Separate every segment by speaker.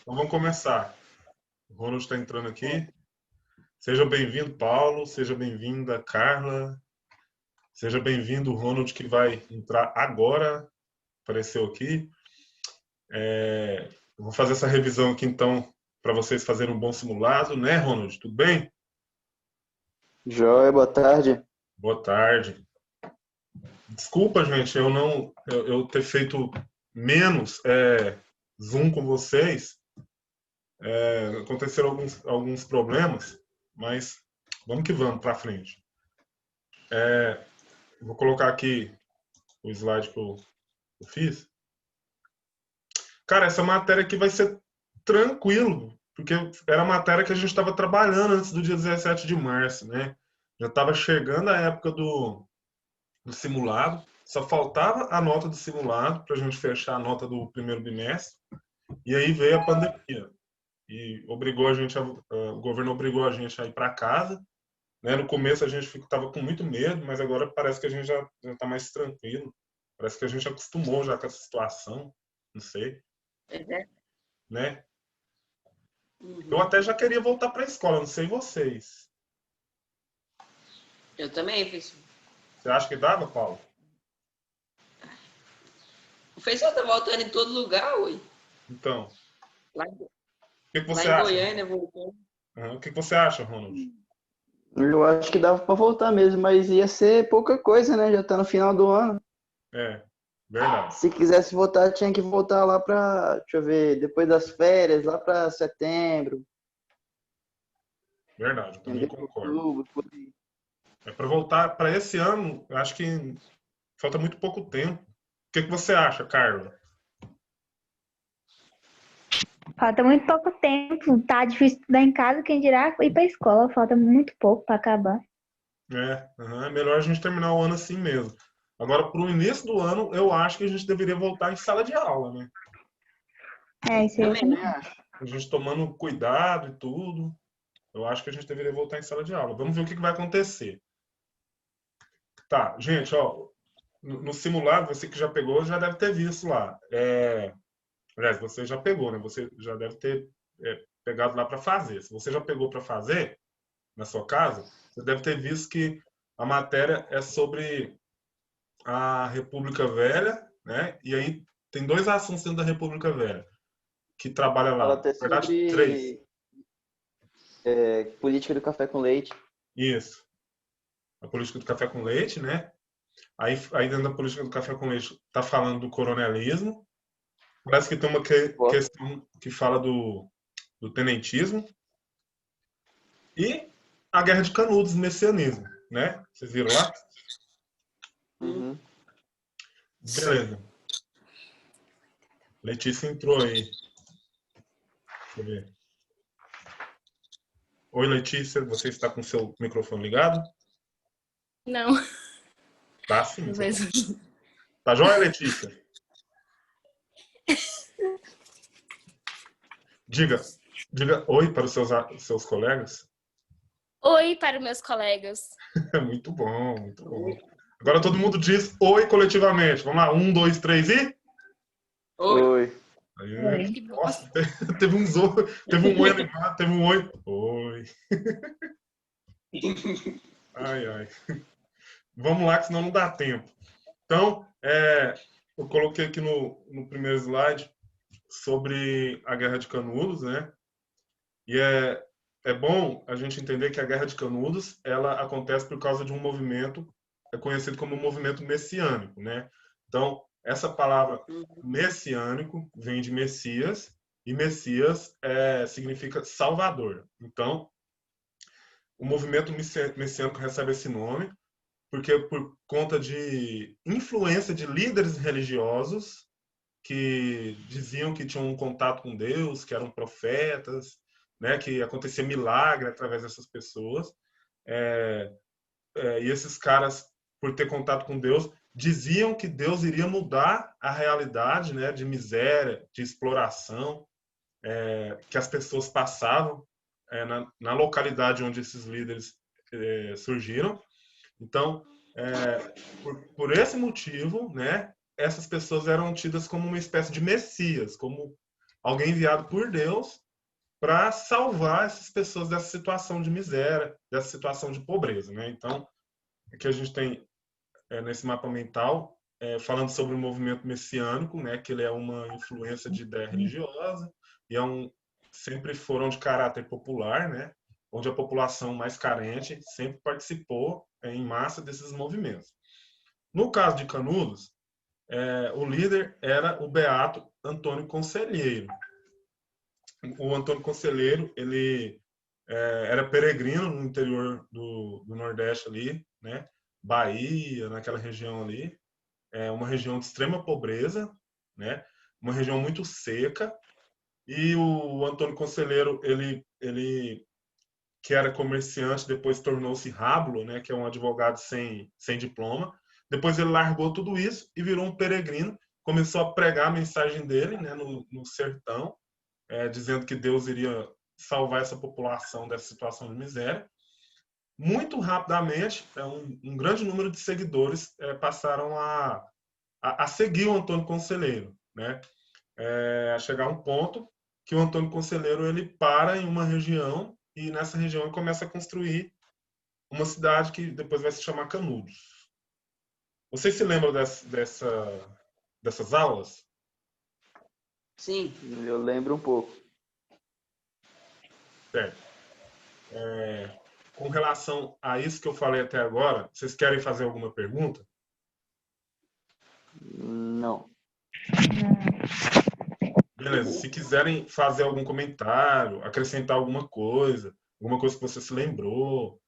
Speaker 1: Então vamos começar. O Ronald está entrando aqui. Seja bem-vindo, Paulo. Seja bem-vinda, Carla. Seja bem-vindo, o Ronald, que vai entrar agora. Apareceu aqui. Eu vou fazer essa revisão aqui, então, para vocês fazerem um bom simulado, né, Ronald? Tudo bem?
Speaker 2: Joia, boa tarde.
Speaker 1: Boa tarde. Desculpa, gente, eu ter feito menos Zoom com vocês. Aconteceram alguns problemas, mas vamos que vamos para frente. Vou colocar aqui o slide que eu fiz. Cara, essa matéria aqui vai ser tranquilo, porque era a matéria que a gente estava trabalhando antes do dia 17 de março, né? Já estava chegando a época do simulado, só faltava a nota do simulado para a gente fechar a nota do primeiro bimestre, e aí veio a pandemia. E obrigou a gente, o governo obrigou a gente a ir para casa, né? No começo a gente estava com muito medo, mas agora parece que a gente já está mais tranquilo. Parece que a gente acostumou já com essa situação, não sei, né? Eu até já queria voltar para a escola, não sei vocês.
Speaker 3: Eu também fiz.
Speaker 1: Você acha que dava, Paulo?
Speaker 3: O pessoal tá voltando em todo lugar, ui.
Speaker 1: Então,
Speaker 3: Lá,
Speaker 1: o que você
Speaker 3: lá em
Speaker 1: acha?
Speaker 3: Goiânia, voltando.
Speaker 1: O que você acha, Ronald?
Speaker 2: Eu acho que dava para voltar mesmo, mas ia ser pouca coisa, né? Já tá no final do ano.
Speaker 1: É, verdade.
Speaker 2: Se quisesse voltar, tinha que voltar lá para, deixa eu ver, depois das férias, lá para setembro,
Speaker 1: Verdade, eu também
Speaker 2: entendeu?
Speaker 1: concordo.
Speaker 2: Outubro, por aí.
Speaker 1: Para voltar para esse ano, eu acho que falta muito pouco tempo. O que você acha, Carla?
Speaker 4: Falta muito pouco tempo, tá difícil estudar em casa, quem dirá ir pra escola, falta muito pouco para acabar.
Speaker 1: É melhor a gente terminar o ano assim mesmo. Agora, para o início do ano, eu acho que a gente deveria voltar em sala de aula, né?
Speaker 4: Isso aí eu
Speaker 3: Também.
Speaker 4: também acho.
Speaker 1: A gente tomando cuidado e tudo. Eu acho que a gente deveria voltar em sala de aula. Vamos ver o que vai acontecer. Tá, gente, ó, no simulado, você que já pegou, já deve ter visto lá. Aliás, você já pegou, né? Você já deve ter pegado lá para fazer. Se você já pegou para fazer na sua casa, você deve ter visto que a matéria é sobre a República Velha, né? E aí tem dois assuntos dentro da República Velha que trabalha lá.
Speaker 2: Fala
Speaker 1: Na
Speaker 2: até
Speaker 1: verdade, três.
Speaker 2: sobre política do café com leite.
Speaker 1: Isso. A política do café com leite, né? Aí dentro da política do café com leite está falando do coronelismo. Parece que tem uma questão que fala do tenentismo. E a Guerra de Canudos, messianismo, né? Vocês viram lá?
Speaker 2: Uhum.
Speaker 1: Beleza. Letícia entrou aí. Deixa eu ver. Oi, Letícia, você está com seu microfone ligado?
Speaker 5: Não.
Speaker 1: Tá sim.
Speaker 5: Mas...
Speaker 1: Tá joia, Letícia? Diga oi para os seus colegas.
Speaker 5: Oi para os meus colegas.
Speaker 1: Muito bom, muito bom. Agora todo mundo diz oi coletivamente. Vamos lá, 1, 2, 3 e...
Speaker 2: Oi.
Speaker 1: Aí, nossa, teve um oi animado, teve um oi. Oi. Ai, ai. Vamos lá, que senão não dá tempo. Então, eu coloquei aqui no primeiro slide sobre a Guerra de Canudos, né? E é bom a gente entender que a Guerra de Canudos ela acontece por causa de um movimento conhecido como movimento messiânico, né? Então, essa palavra messiânico vem de Messias, e Messias significa Salvador. Então, o movimento messiânico recebe esse nome porque por conta de influência de líderes religiosos que diziam que tinham um contato com Deus, que eram profetas, né, que acontecia milagre através dessas pessoas. E esses caras, por ter contato com Deus, diziam que Deus iria mudar a realidade, né, de miséria, de exploração que as pessoas passavam na localidade onde esses líderes surgiram. Então, por esse motivo, né, essas pessoas eram tidas como uma espécie de messias, como alguém enviado por Deus para salvar essas pessoas dessa situação de miséria, dessa situação de pobreza, né? Então, aqui a gente tem nesse mapa mental falando sobre o movimento messiânico, né? Que ele é uma influência de ideia religiosa e sempre foram de caráter popular, né? Onde a população mais carente sempre participou em massa desses movimentos. No caso de Canudos, o líder era o beato Antônio Conselheiro. O Antônio Conselheiro, ele era peregrino no interior do Nordeste ali, né? Bahia, naquela região ali. Uma região de extrema pobreza, né? Uma região muito seca. E o Antônio Conselheiro, ele que era comerciante, depois tornou-se rábulo, né? Que é um advogado sem diploma. Depois ele largou tudo isso e virou um peregrino, começou a pregar a mensagem dele, né? No sertão, dizendo que Deus iria salvar essa população dessa situação de miséria. Muito rapidamente, um grande número de seguidores passaram a seguir o Antônio Conselheiro, né? A chegar a um ponto que o Antônio Conselheiro ele para em uma região e nessa região ele começa a construir uma cidade que depois vai se chamar Canudos. Vocês se lembram dessas aulas?
Speaker 3: Sim.
Speaker 2: Eu lembro um pouco.
Speaker 1: Certo. Com relação a isso que eu falei até agora, vocês querem fazer alguma pergunta?
Speaker 2: Não.
Speaker 1: Beleza. Se quiserem fazer algum comentário, acrescentar alguma coisa que você se lembrou,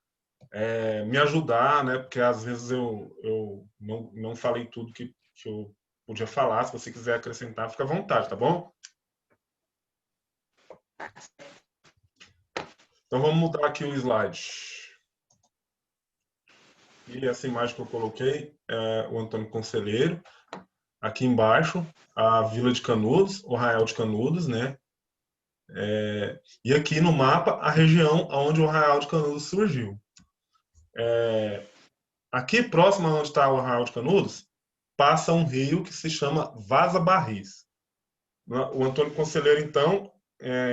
Speaker 1: me ajudar, né? Porque às vezes eu não falei tudo que eu podia falar. Se você quiser acrescentar, fica à vontade, tá bom? Então vamos mudar aqui o slide. E essa imagem que eu coloquei é o Antônio Conselheiro. Aqui embaixo, a Vila de Canudos, o Arraial de Canudos, né? E aqui no mapa, a região onde o Arraial de Canudos surgiu. Aqui próximo a onde está o Arraial de Canudos, passa um rio que se chama Vaza Barris. O Antônio Conselheiro, então,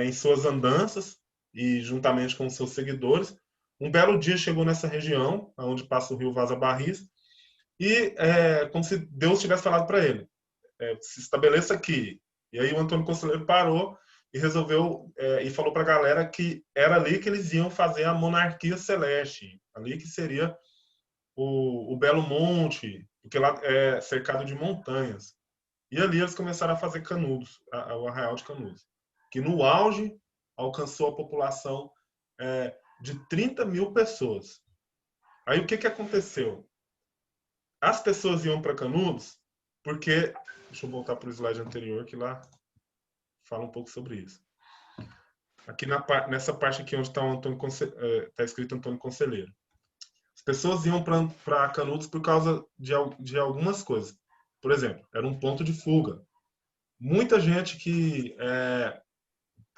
Speaker 1: em suas andanças e juntamente com seus seguidores, um belo dia chegou nessa região, onde passa o rio Vaza Barris, e como se Deus tivesse falado para ele, se estabeleça aqui. E aí o Antônio Conselheiro parou e resolveu, e falou para a galera que era ali que eles iam fazer a monarquia celeste, ali que seria o Belo Monte, porque lá é cercado de montanhas. E ali eles começaram a fazer Canudos, o Arraial de Canudos, que no auge alcançou a população de 30 mil pessoas. Aí o que aconteceu? As pessoas iam para Canudos porque... Deixa eu voltar para o slide anterior, que lá fala um pouco sobre isso. Aqui nessa parte aqui onde está tá escrito Antônio Conselheiro. As pessoas iam para Canudos por causa de algumas coisas. Por exemplo, era um ponto de fuga. Muita gente que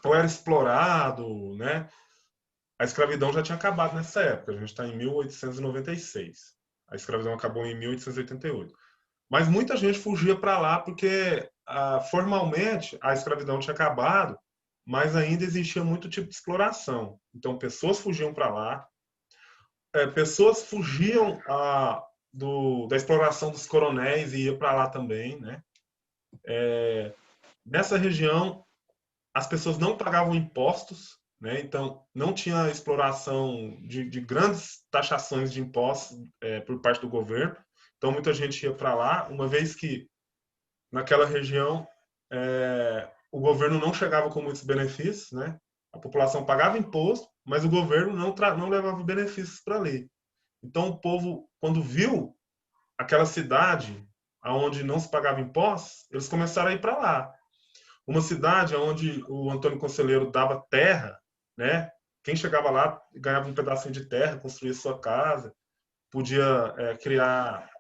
Speaker 1: ou era explorado, né? A escravidão já tinha acabado nessa época. A gente está em 1896. A escravidão acabou em 1888. Mas muita gente fugia para lá porque formalmente a escravidão tinha acabado, mas ainda existia muito tipo de exploração. Então pessoas fugiam para lá, pessoas fugiam da exploração dos coronéis e iam para lá também, né? Nessa região as pessoas não pagavam impostos, né? Então não tinha exploração de grandes taxações de impostos por parte do governo. Então muita gente ia para lá, uma vez que naquela região o governo não chegava com muitos benefícios, né? A população pagava imposto, mas o governo não levava benefícios para ali. Então o povo, quando viu aquela cidade onde não se pagava impostos, eles começaram a ir para lá. Uma cidade onde o Antônio Conselheiro dava terra, né? Quem chegava lá ganhava um pedacinho de terra, construía sua casa, podia criar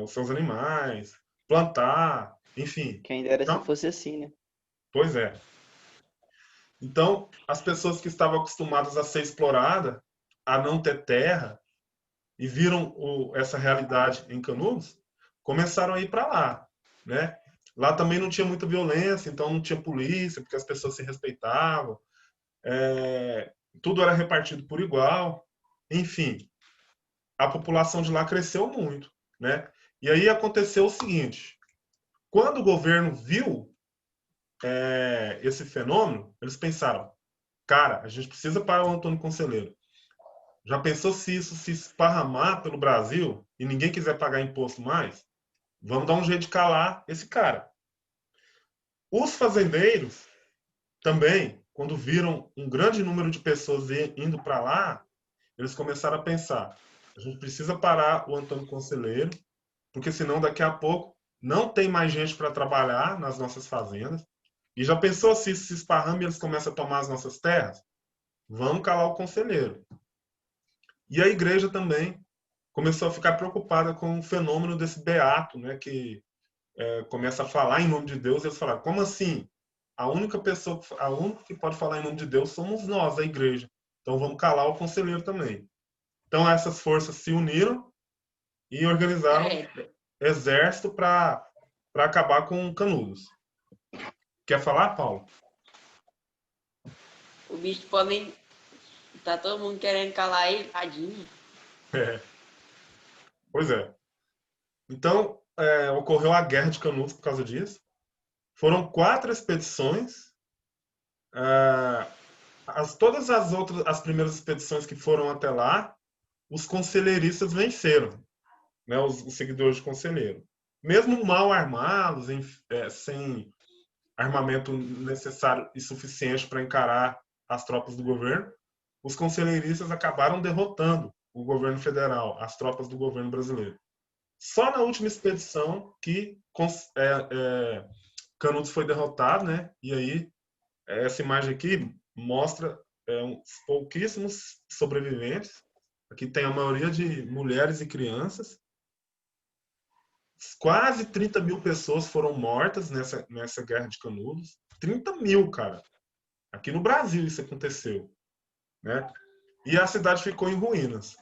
Speaker 1: os seus animais, plantar, enfim.
Speaker 2: Quem dera
Speaker 1: Então,
Speaker 2: se fosse assim, né?
Speaker 1: pois é. Então, as pessoas que estavam acostumadas a ser exploradas, a não ter terra, e viram essa realidade em Canudos, começaram a ir para lá, né? Lá também não tinha muita violência, então não tinha polícia, porque as pessoas se respeitavam. Tudo era repartido por igual. Enfim, a população de lá cresceu muito, né? E aí aconteceu o seguinte: quando o governo viu esse fenômeno, eles pensaram, cara, a gente precisa parar o Antônio Conselheiro. Já pensou se isso se esparramar pelo Brasil e ninguém quiser pagar imposto mais? Vamos dar um jeito de calar esse cara. Os fazendeiros também, quando viram um grande número de pessoas indo para lá, eles começaram a pensar, a gente precisa parar o Antônio Conselheiro, porque senão daqui a pouco não tem mais gente para trabalhar nas nossas fazendas. E já pensou se isso se esparrama e eles começam a tomar as nossas terras? Vamos calar o conselheiro. E a igreja também começou a ficar preocupada com o fenômeno desse beato, né, que começa a falar em nome de Deus. Eles falaram, como assim? A única que pode falar em nome de Deus somos nós, a igreja. Então vamos calar o conselheiro também. Então essas forças se uniram e organizaram exército para acabar com Canudos. Quer falar, Paulo?
Speaker 3: O bicho podem. Tá todo mundo querendo calar ele, tadinho.
Speaker 1: Pois é. Então, ocorreu a Guerra de Canudos por causa disso. Foram 4 expedições. Todas as primeiras expedições que foram até lá, os conselheiristas venceram, né, os seguidores de conselheiro. Mesmo mal armados, sem armamento necessário e suficiente para encarar as tropas do governo, os conselheiristas acabaram derrotando o governo federal, as tropas do governo brasileiro. Só na última expedição que Canudos foi derrotado, né? E aí essa imagem aqui mostra uns pouquíssimos sobreviventes. Aqui tem a maioria de mulheres e crianças. Quase 30 mil pessoas foram mortas nessa Guerra de Canudos. 30 mil, cara. Aqui no Brasil isso aconteceu, né? E a cidade ficou em ruínas.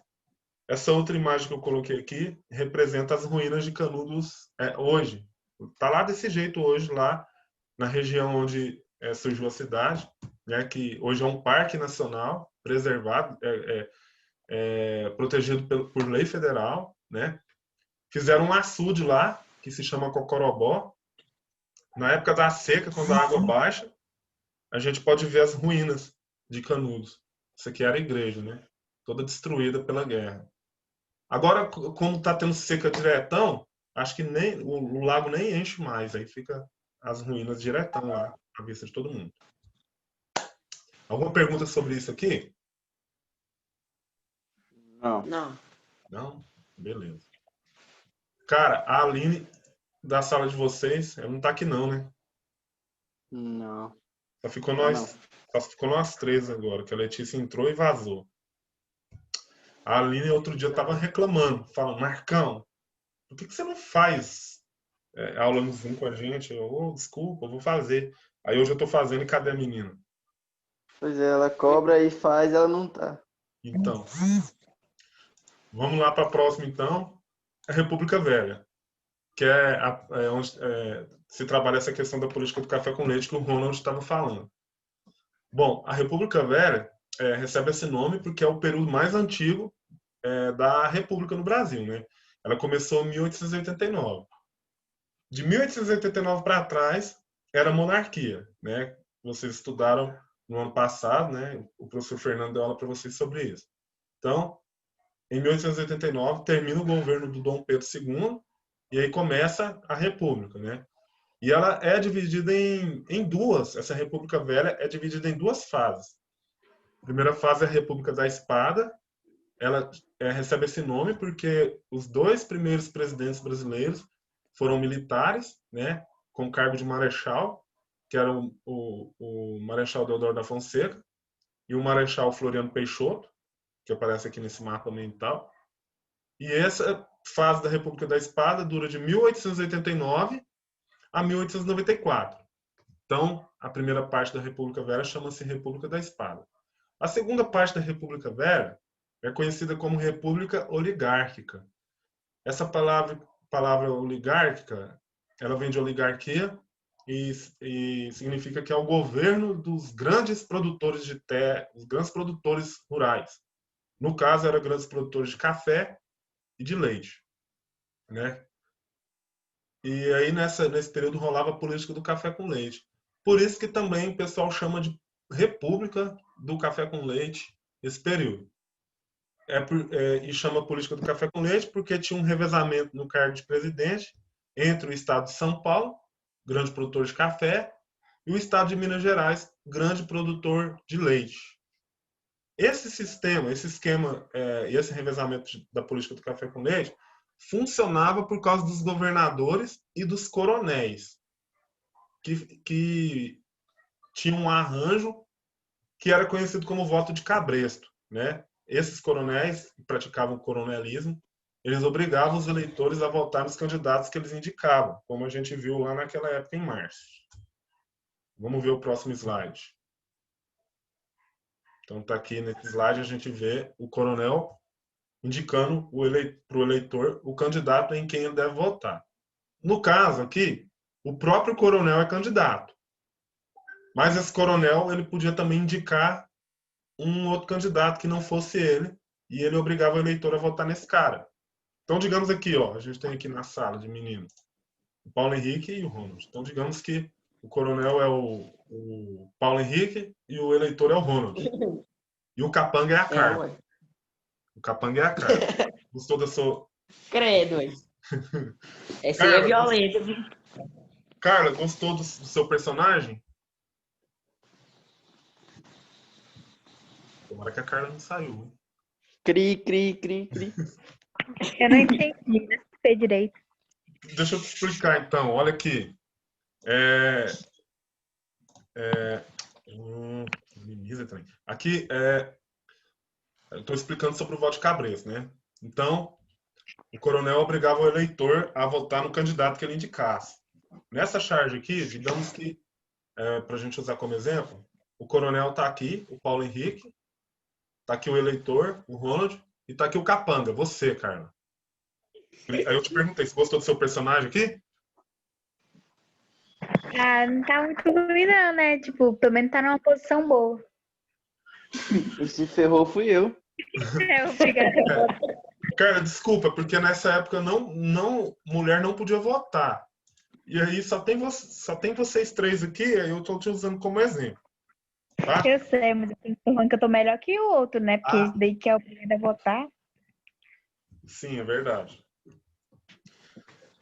Speaker 1: Essa outra imagem que eu coloquei aqui representa as ruínas de Canudos hoje. Está lá desse jeito hoje, lá na região onde surgiu a cidade, né, que hoje é um parque nacional preservado, protegido por lei federal, né? Fizeram um açude lá, que se chama Cocorobó. Na época da seca, quando a água baixa, a gente pode ver as ruínas de Canudos. Isso aqui era a igreja, né? Toda destruída pela guerra. Agora, como está tendo seca diretão, acho que nem o lago nem enche mais. Aí fica as ruínas diretão lá, à vista de todo mundo. Alguma pergunta sobre isso aqui?
Speaker 2: Não.
Speaker 3: Não.
Speaker 1: Não? Beleza. Cara, a Aline da sala de vocês, ela não tá aqui não, né?
Speaker 2: Não.
Speaker 1: Só ficou
Speaker 2: Não.
Speaker 1: só ficou nós 3 agora, que a Letícia entrou e vazou. A Aline outro dia tava reclamando, falando, Marcão, por que você não faz aula no Zoom com a gente? Desculpa, eu vou fazer. Aí hoje eu tô fazendo e cadê a menina?
Speaker 2: Pois é, ela cobra e faz, ela não tá.
Speaker 1: Então, vamos lá para a próxima então, a República Velha, que é onde se trabalha essa questão da política do café com leite que o Ronald estava falando. Bom, a República Velha recebe esse nome porque é o período mais antigo da República no Brasil, né? Ela começou em 1889. De 1889 para trás era monarquia, né? Vocês estudaram no ano passado, né? O professor Fernando deu aula para vocês sobre isso. Então, em 1889 termina o governo do Dom Pedro II e aí começa a República, né? E ela é dividida em duas. Essa República Velha é dividida em 2 fases. A primeira fase é a República da Espada. Ela recebe esse nome porque os 2 primeiros presidentes brasileiros foram militares, né, com cargo de marechal, que eram o Marechal Deodoro da Fonseca e o Marechal Floriano Peixoto, que aparece aqui nesse mapa mental. E essa fase da República da Espada dura de 1889 a 1894. Então, a primeira parte da República Velha chama-se República da Espada. A segunda parte da República Velha é conhecida como República Oligárquica. Essa palavra oligárquica ela vem de oligarquia e significa que é o governo dos grandes produtores de terra, os grandes produtores rurais. No caso, eram grandes produtores de café e de leite, né? E aí, nesse período, rolava a política do café com leite. Por isso que também o pessoal chama de República do Café com Leite esse período. E chama política do café com leite porque tinha um revezamento no cargo de presidente entre o estado de São Paulo, grande produtor de café, e o estado de Minas Gerais, grande produtor de leite. Esse sistema, esse esquema e esse revezamento da política do café com leite funcionava por causa dos governadores e dos coronéis, que tinham um arranjo que era conhecido como voto de cabresto, né? Esses coronéis que praticavam o coronelismo, eles obrigavam os eleitores a votar nos candidatos que eles indicavam, como a gente viu lá naquela época em março. Vamos ver o próximo slide. Então está aqui nesse slide a gente vê o coronel indicando para o eleitor o candidato em quem ele deve votar. No caso aqui, o próprio coronel é candidato, mas esse coronel ele podia também indicar um outro candidato que não fosse ele, e ele obrigava o eleitor a votar nesse cara. Então, digamos aqui, ó, a gente tem aqui na sala de meninos o Paulo Henrique e o Ronald. Então, digamos que o coronel é o Paulo Henrique e o eleitor é o Ronald. E o capanga é a Carla. O capanga é a Carla. Gostou da sua...
Speaker 3: Credo, ué. Essa aí
Speaker 1: Carla,
Speaker 3: é violenta, viu?
Speaker 1: Carla, gostou do seu personagem? Tomara que a Carla não saiu. Hein?
Speaker 2: Cri, cri, cri, cri.
Speaker 4: Eu não entendi, não sei direito.
Speaker 1: Deixa eu te explicar, então. Olha aqui. Aqui, eu estou explicando sobre o voto de cabresto, né? Então, o coronel obrigava o eleitor a votar no candidato que ele indicasse. Nessa charge aqui, digamos que, para a gente usar como exemplo, o coronel está aqui, o Paulo Henrique, está aqui o eleitor, o Ronald, e está aqui o capanga, você, Carla. Aí eu te perguntei, você gostou do seu personagem aqui?
Speaker 4: Ah, não tá muito ruim não, né? Tipo, pelo menos tá numa posição boa.
Speaker 2: E se ferrou fui eu.
Speaker 4: Obrigada.
Speaker 1: Cara, desculpa, porque nessa época mulher não podia votar. E aí só tem vocês três aqui, aí eu tô te usando como exemplo. Tá?
Speaker 4: Eu sei, mas eu tô falando que eu tô melhor que o outro, né? Porque esse daí que é obrigado a votar.
Speaker 1: Sim, é verdade.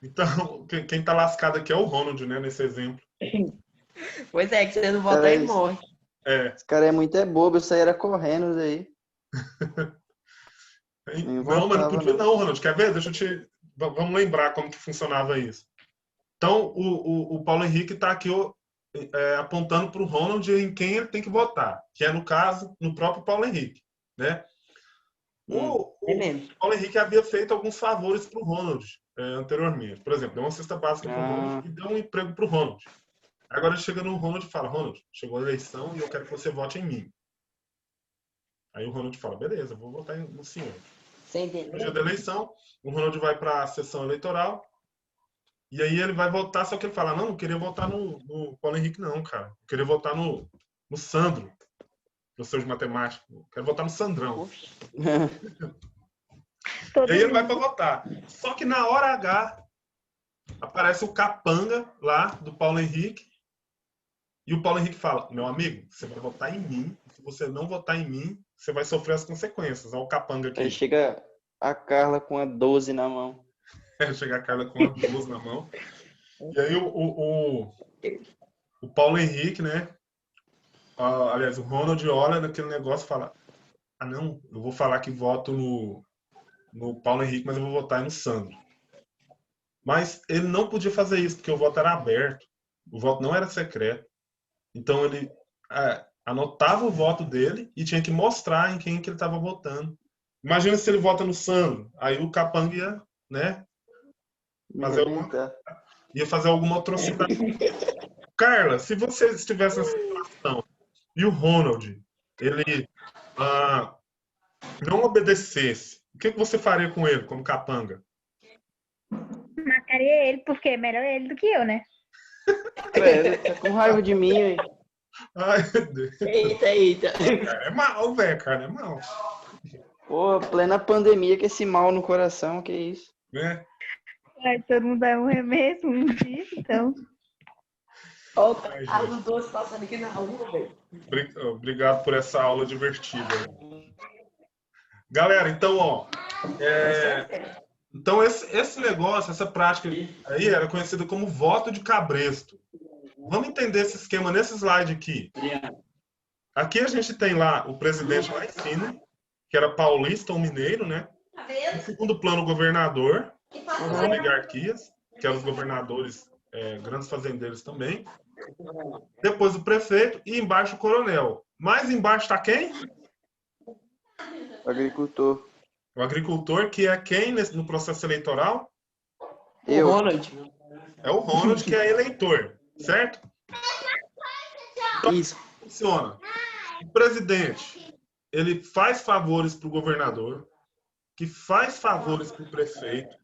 Speaker 1: Então, quem tá lascado aqui é o Ronald, né, nesse exemplo.
Speaker 3: Pois é, que você não votar, ele morre.
Speaker 2: Esse cara é muito bobo, eu saía correndo daí.
Speaker 1: Não, mas não podia não, Ronald. Quer ver? Vamos lembrar como que funcionava isso. Então, o Paulo Henrique está aqui apontando para o Ronald em quem ele tem que votar, que é, no caso, no próprio Paulo Henrique, né? O Paulo Henrique havia feito alguns favores para o Ronald anteriormente. Por exemplo, deu uma cesta básica para o Ronald e deu um emprego para o Ronald. Agora ele chega no Ronald e fala: Ronald, chegou a eleição e eu quero que você vote em mim. Aí o Ronald fala: beleza, vou votar no senhor. No dia da eleição, o Ronald vai para a sessão eleitoral e aí ele vai votar, só que ele fala: não queria votar no Paulo Henrique não, cara. Eu queria votar no Sandro, professor de matemática. Eu quero votar no Sandrão. E aí ele vai para votar. Só que na hora H aparece o capanga lá do Paulo Henrique e o Paulo Henrique fala: meu amigo, você vai votar em mim. Se você não votar em mim, você vai sofrer as consequências. Olha o capanga aqui.
Speaker 2: Aí chega a Carla com a 12 na mão.
Speaker 1: Chega a Carla com a 12 na mão. E aí o Paulo Henrique, né? Aliás, o Ronald olha naquele negócio e fala: ah, não, eu vou falar que voto no Paulo Henrique, mas eu vou votar no Sandro. Mas ele não podia fazer isso, porque o voto era aberto. O voto não era secreto. Então ele anotava o voto dele e tinha que mostrar em quem que ele estava votando. Imagina se ele vota no Sandro. Aí o capanga ia, né? Ia fazer alguma atrocidade. Carla, se você estivesse nessa situação e o Ronald, ele não obedecesse, o que você faria com ele como capanga?
Speaker 4: Mataria ele, porque é melhor ele do que eu, né?
Speaker 2: Velho, tá com raiva de mim, hein?
Speaker 1: Ai, meu Deus.
Speaker 3: Eita, eita.
Speaker 1: Cara, é mal, velho, cara, é mal.
Speaker 2: Porra, plena pandemia com esse mal no coração, que isso?
Speaker 1: Né?
Speaker 4: Vai, todo mundo vai morrer mesmo um dia, então.
Speaker 3: Ó,
Speaker 1: Ai,
Speaker 3: a
Speaker 1: gente.
Speaker 3: luz doce passando aqui na rua, velho.
Speaker 1: Obrigado por essa aula divertida. Galera, então, ó. Então, esse negócio, essa prática aí era conhecida como voto de cabresto. Vamos entender esse esquema nesse slide aqui. Aqui a gente tem lá o presidente lá em cima, que era paulista ou mineiro, né? No segundo plano, o governador, as oligarquias, que eram os governadores, grandes fazendeiros também. Depois o prefeito e embaixo o coronel. Mais embaixo está quem?
Speaker 2: O agricultor.
Speaker 1: O agricultor, que é quem no processo eleitoral?
Speaker 2: Eu.
Speaker 3: Ronald.
Speaker 1: É o Ronald, que é eleitor, certo?
Speaker 3: Isso.
Speaker 1: Funciona. O presidente, ele faz favores para o governador, que faz favores para o prefeito,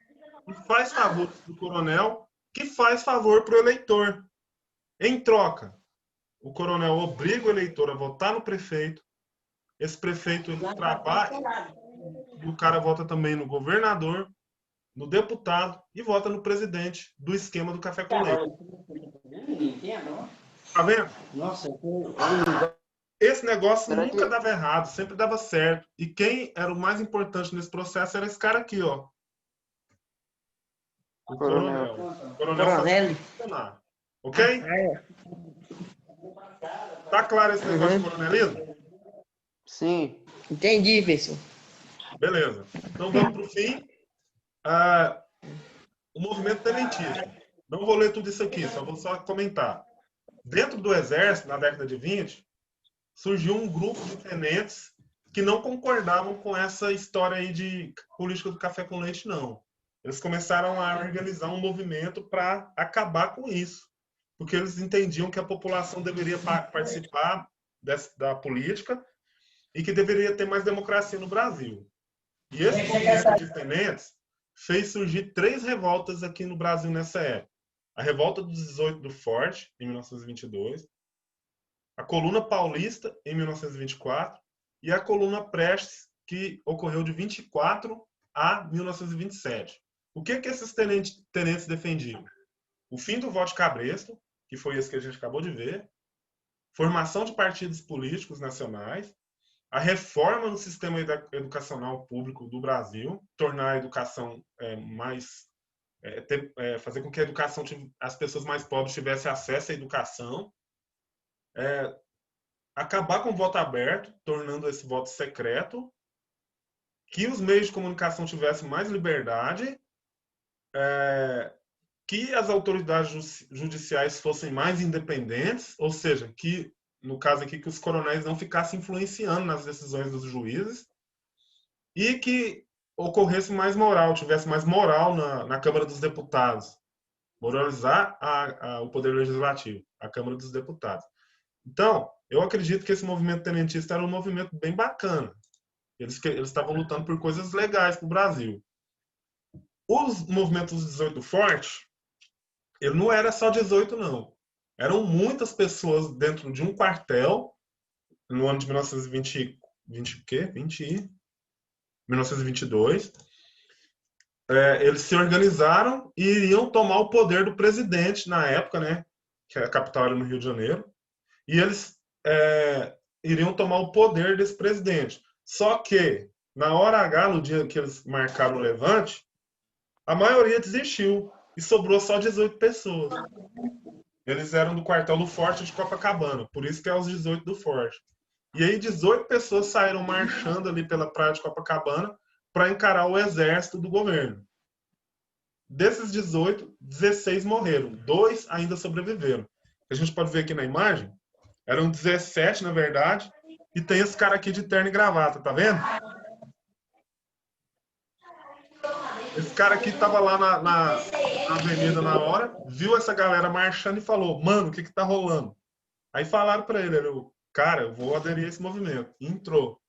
Speaker 1: que faz favores para o coronel, que faz favor para o eleitor. Em troca, o coronel obriga o eleitor a votar no prefeito, esse prefeito ele trabalha, o cara vota também no governador, no deputado e vota no presidente do esquema do café com leite. Tá vendo?
Speaker 3: Nossa,
Speaker 1: Esse negócio
Speaker 2: Será
Speaker 1: nunca
Speaker 2: que-
Speaker 1: dava errado, sempre dava certo. E quem era o mais importante nesse processo era esse cara aqui, ó. O coronel. O coronel fazia funcionar. Ok? Tá claro esse negócio de coronelismo?
Speaker 2: Sim.
Speaker 3: entendi, pessoal.
Speaker 1: Beleza. Então vamos para o fim. O movimento tenentista. Não vou ler tudo isso aqui, vou só comentar. Dentro do Exército, na década de 20, surgiu um grupo de tenentes que não concordavam com essa história aí de política do café com leite, não. Eles começaram a organizar um movimento para acabar com isso, porque eles entendiam que a população deveria participar da política e que deveria ter mais democracia no Brasil. E esse movimento de tenentes fez surgir 3 revoltas aqui no Brasil nessa época. A Revolta dos 18 do Forte, em 1922, a Coluna Paulista, em 1924, e a Coluna Prestes, que ocorreu de 24 a 1927. O que esses tenentes defendiam? O fim do voto de cabresto, que foi esse que a gente acabou de ver, formação de partidos políticos nacionais, a reforma no sistema educacional público do Brasil, tornar a educação fazer com que a educação, as pessoas mais pobres tivessem acesso à educação, acabar com o voto aberto, tornando esse voto secreto, que os meios de comunicação tivessem mais liberdade, que as autoridades judiciais fossem mais independentes, ou seja, que, no caso aqui, que os coronéis não ficassem influenciando nas decisões dos juízes, e que ocorresse mais moral, tivesse mais moral na Câmara dos Deputados. Moralizar o Poder Legislativo, a Câmara dos Deputados. Então, eu acredito que esse movimento tenentista era um movimento bem bacana. Eles estavam lutando por coisas legais para o Brasil. Os movimentos 18 Forte, ele não era só 18, não. Eram muitas pessoas dentro de um quartel, no ano de 1922. Eles se organizaram e iriam tomar o poder do presidente na época, né? Que a capital era no Rio de Janeiro. E eles iriam tomar o poder desse presidente. Só que, na hora H, no dia que eles marcaram o levante, a maioria desistiu e sobrou só 18 pessoas. Eles eram do quartel do Forte de Copacabana, por isso que é os 18 do Forte. E aí 18 pessoas saíram marchando ali pela praia de Copacabana para encarar o exército do governo. Desses 18, 16 morreram, 2 ainda sobreviveram. A gente pode ver aqui na imagem, eram 17 na verdade, e tem esse cara aqui de terno e gravata, tá vendo? Esse cara aqui tava lá na avenida na hora, viu essa galera marchando e falou: mano, o que tá rolando? Aí falaram para ele, cara, eu vou aderir a esse movimento. E entrou.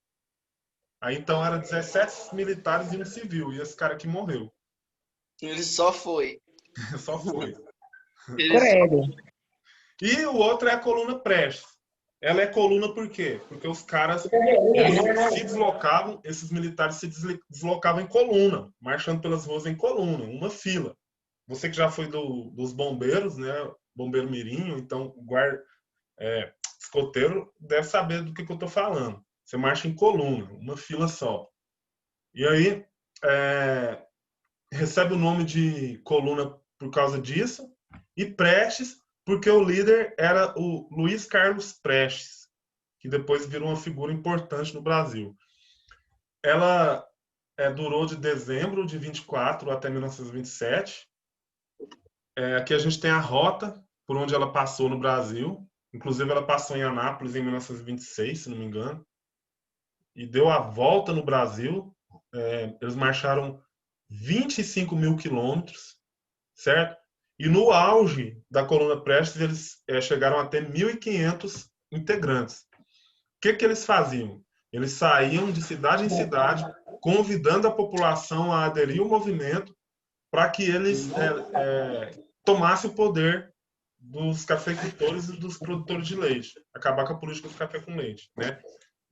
Speaker 1: Aí então eram 17 militares e um civil, e esse cara aqui morreu.
Speaker 2: Ele só foi.
Speaker 1: Só foi.
Speaker 2: Ele só...
Speaker 6: Credo.
Speaker 1: E o outro é a coluna Prestes. Ela é coluna por quê? Porque os caras eles se deslocavam, esses militares se deslocavam em coluna, marchando pelas ruas em coluna, uma fila. Você que já foi dos bombeiros, né? Bombeiro mirim, então escoteiro, deve saber do que eu estou falando. Você marcha em coluna, uma fila só. E aí recebe o nome de coluna por causa disso, e Prestes porque o líder era o Luiz Carlos Prestes, que depois virou uma figura importante no Brasil. Ela durou de dezembro de 24 até 1927. Aqui a gente tem a rota por onde ela passou no Brasil. Inclusive, ela passou em Anápolis em 1926, se não me engano, e deu a volta no Brasil. Eles marcharam 25 mil quilômetros, certo? E no auge da coluna Prestes, eles chegaram a ter 1.500 integrantes. O que eles faziam? Eles saíam de cidade em cidade, convidando a população a aderir ao movimento para que eles tomassem o poder dos cafeicultores e dos produtores de leite, acabar com a política do café com leite, né?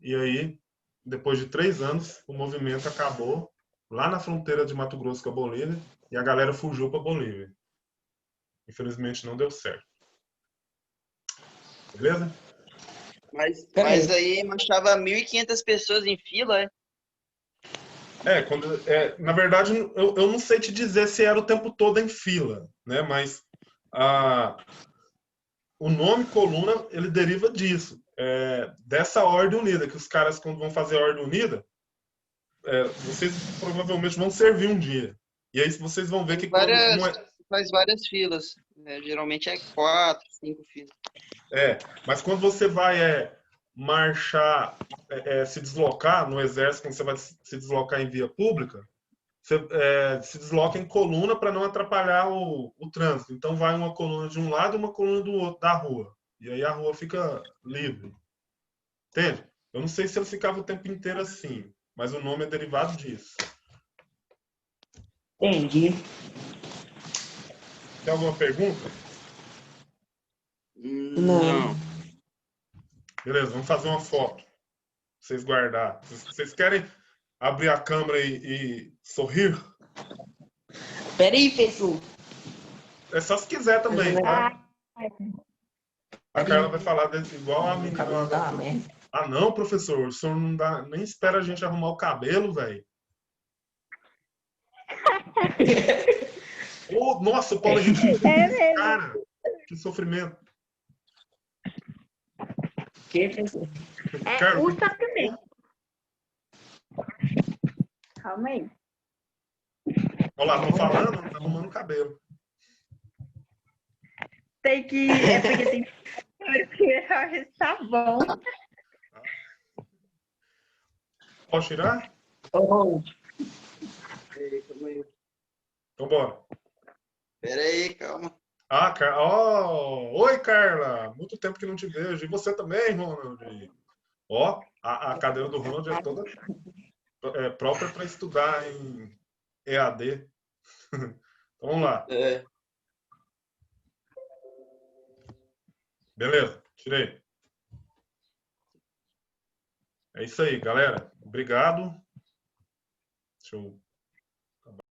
Speaker 1: E aí, depois de 3 anos, o movimento acabou lá na fronteira de Mato Grosso com a Bolívia e a galera fugiu para a Bolívia. Infelizmente não deu certo. Beleza?
Speaker 2: Mas aí marchava 1.500 pessoas em fila,
Speaker 1: na verdade, eu não sei te dizer se era o tempo todo em fila, né? Mas o nome coluna, ele deriva disso. Dessa ordem unida, que os caras, quando vão fazer a ordem unida, vocês provavelmente vão servir um dia. E aí vocês vão ver que
Speaker 2: faz várias filas. Geralmente é 4, 5 filas.
Speaker 1: Mas quando você vai marchar, se deslocar no exército, quando você vai se deslocar em via pública, você se desloca em coluna para não atrapalhar o trânsito. Então vai uma coluna de um lado e uma coluna do outro da rua. E aí a rua fica livre. Entende? Eu não sei se ele ficava o tempo inteiro assim, mas o nome é derivado disso.
Speaker 6: Entendi.
Speaker 1: Tem alguma pergunta?
Speaker 2: Não.
Speaker 1: Beleza, vamos fazer uma foto. Pra vocês guardar. Vocês querem abrir a câmera e sorrir?
Speaker 6: Peraí, pessoal.
Speaker 1: É só se quiser também, tá? A Carla vai falar igual a menina. Ah, não, professor, o senhor não dá, nem espera a gente arrumar o cabelo, velho. Nossa, o Paulo Henrique, cara, que sofrimento.
Speaker 6: Que pessoal?
Speaker 1: Carla,
Speaker 4: O top também. Calma aí.
Speaker 1: olha lá, tô falando, tá arrumando o cabelo.
Speaker 4: Tem que. É porque tem que. Tá bom.
Speaker 1: Posso tirar?
Speaker 6: Oh,
Speaker 1: Então bora.
Speaker 2: Pera aí, calma.
Speaker 1: Ah, oi, Carla. Muito tempo que não te vejo. E você também, Ronald. Ó, a cadeira do Ronald é toda própria para estudar em EAD. Então, vamos lá. Beleza, tirei. É isso aí, galera. Obrigado. Deixa eu